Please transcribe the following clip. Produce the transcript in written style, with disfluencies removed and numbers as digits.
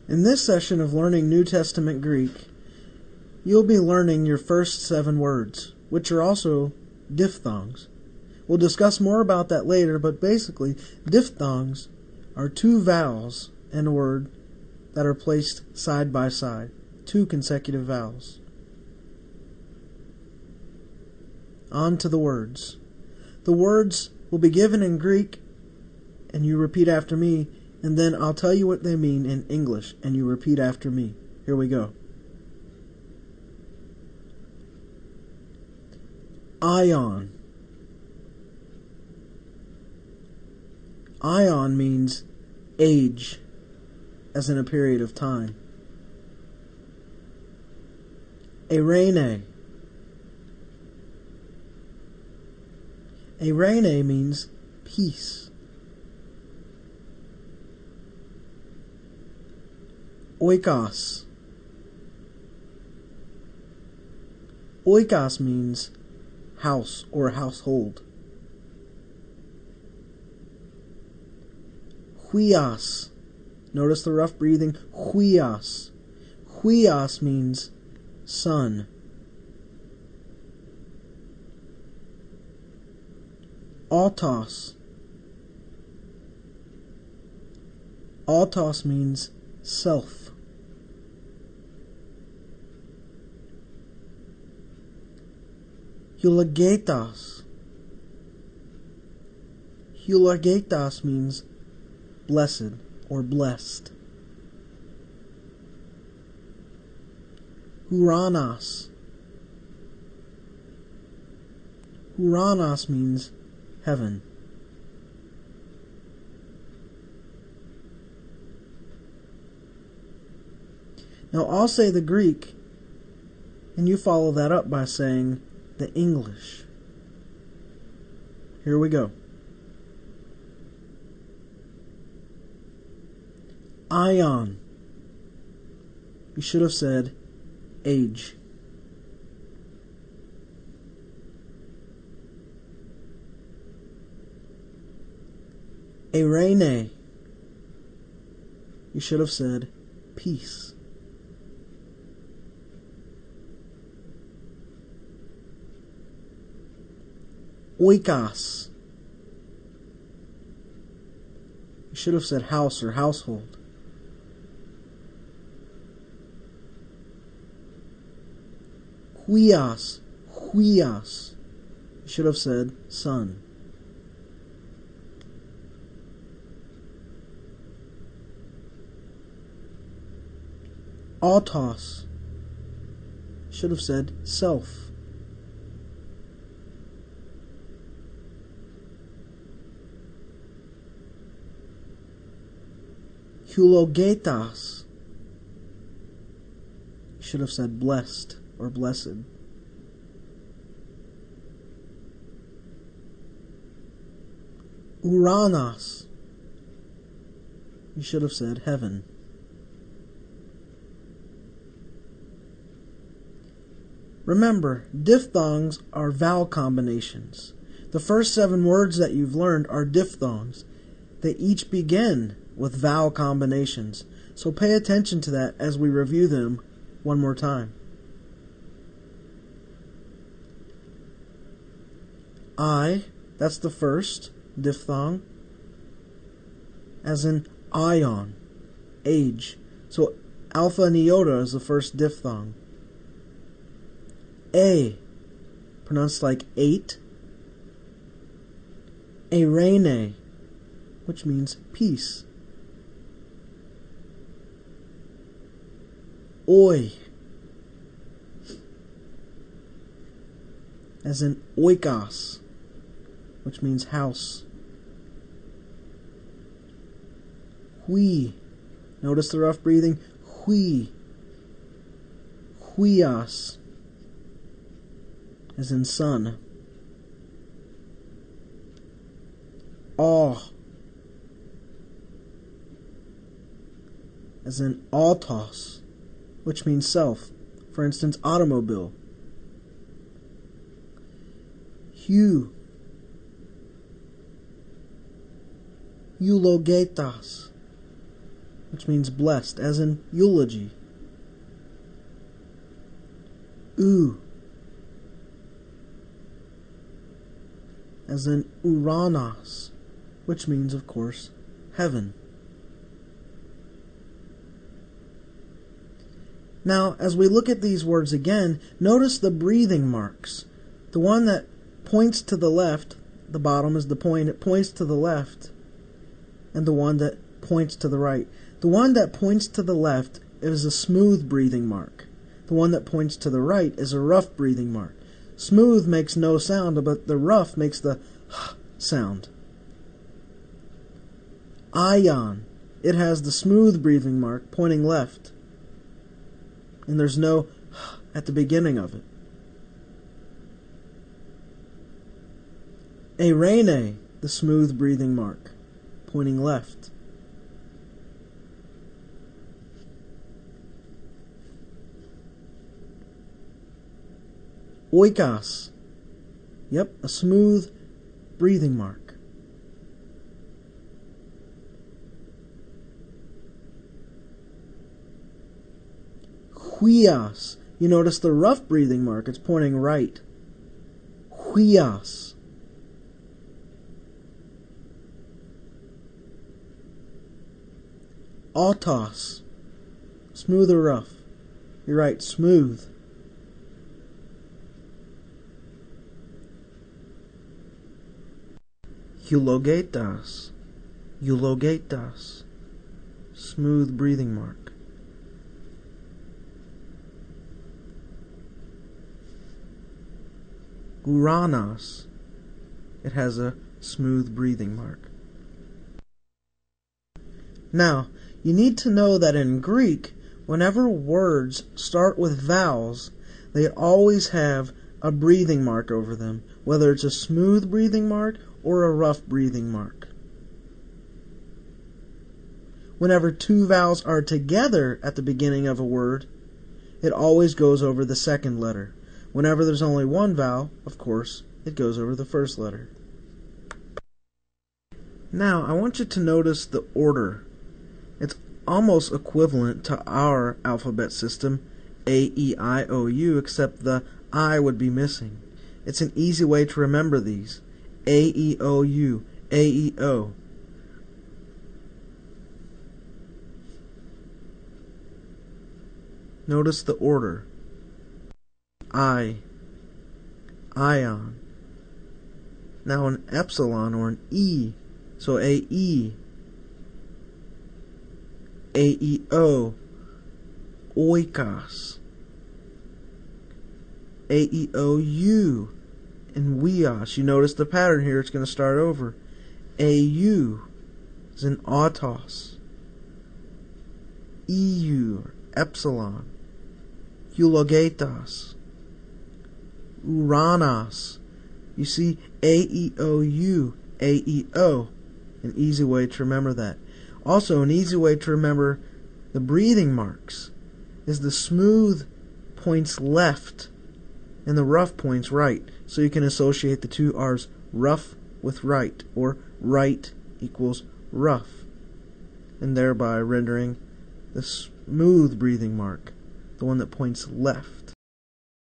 In this session of learning New Testament Greek, you'll be learning your first 7 words, which are also diphthongs. We'll discuss more about that later, but basically, diphthongs are 2 vowels in a word that are placed side by side, 2 consecutive vowels. On to the words. The words will be given in Greek, and you repeat after me, and then I'll tell you what they mean in English, and you repeat after me. Here we go. Ion. Ion means age, as in a period of time. Eirene. Eirene means peace. Oikos. Oikos means house or household. Huios. Notice the rough breathing. Huios. Huios means sun. Autos. Autos means self. Eulogetos. Eulogetos means blessed or blessed. Uranos. Uranos means heaven. Now I'll say the Greek, and you follow that up by saying the English. Here we go. Ion. You should have said age. Eirene. You should have said peace. Oikos. You should have said house or household. Huios. Huios. You should have said sun. Autos. Should have said self. Eulogetos. Should have said blessed or blessed. Uranos. You should have said heaven. Remember, diphthongs are vowel combinations. The first 7 words that you've learned are diphthongs. They each begin with vowel combinations. So pay attention to that as we review them one more time. I, that's the first diphthong, as in ion, age. So alpha and iota is the first diphthong. A, pronounced like 8. Eirene, which means peace. Oi, as in oikos, which means house. Hui, notice the rough breathing. Hui, huios, as in sun. Aw, as in autos, which means self. For instance, automobile. Hue, eulogetos, which means blessed, as in eulogy. U, as in Uranos, which means, of course, heaven. Now, as we look at these words again, notice the breathing marks. The one that points to the left, the bottom is the point, it points to the left, and the one that points to the right. The one that points to the left is a smooth breathing mark. The one that points to the right is a rough breathing mark. Smooth makes no sound, but the rough makes the sound. Ion, it has the smooth breathing mark pointing left, and there's no at the beginning of it. Arene, the smooth breathing mark pointing left. Oikos, yep, a smooth breathing mark. Huios, you notice the rough breathing mark, it's pointing right. Huios. Autos, smooth or rough? You're right, smooth. Eulogetas, eulogetas, smooth breathing mark. Uranos, it has a smooth breathing mark. Now, you need to know that in Greek, whenever words start with vowels, they always have a breathing mark over them, whether it's a smooth breathing mark or a rough breathing mark. Whenever two vowels are together at the beginning of a word, it always goes over the second letter. Whenever there's only one vowel, of course, it goes over the first letter. Now, I want you to notice the order. It's almost equivalent to our alphabet system, A, E, I, O, U, except the I would be missing. It's an easy way to remember these. A, E, O, U, A, E, O. Notice the order. I, ion. Now an epsilon or an E, so A, E, A-E-O, oikos, A-E-O-U, and weos. You notice the pattern here, it's going to start over. A-U is an autos, E-U, or epsilon, eulogetos, uranos. You see A-E-O-U, A-E-O, an easy way to remember that. Also, an easy way to remember the breathing marks is the smooth points left and the rough points right. So you can associate the two R's, rough with right, or right equals rough, and thereby rendering the smooth breathing mark the one that points left.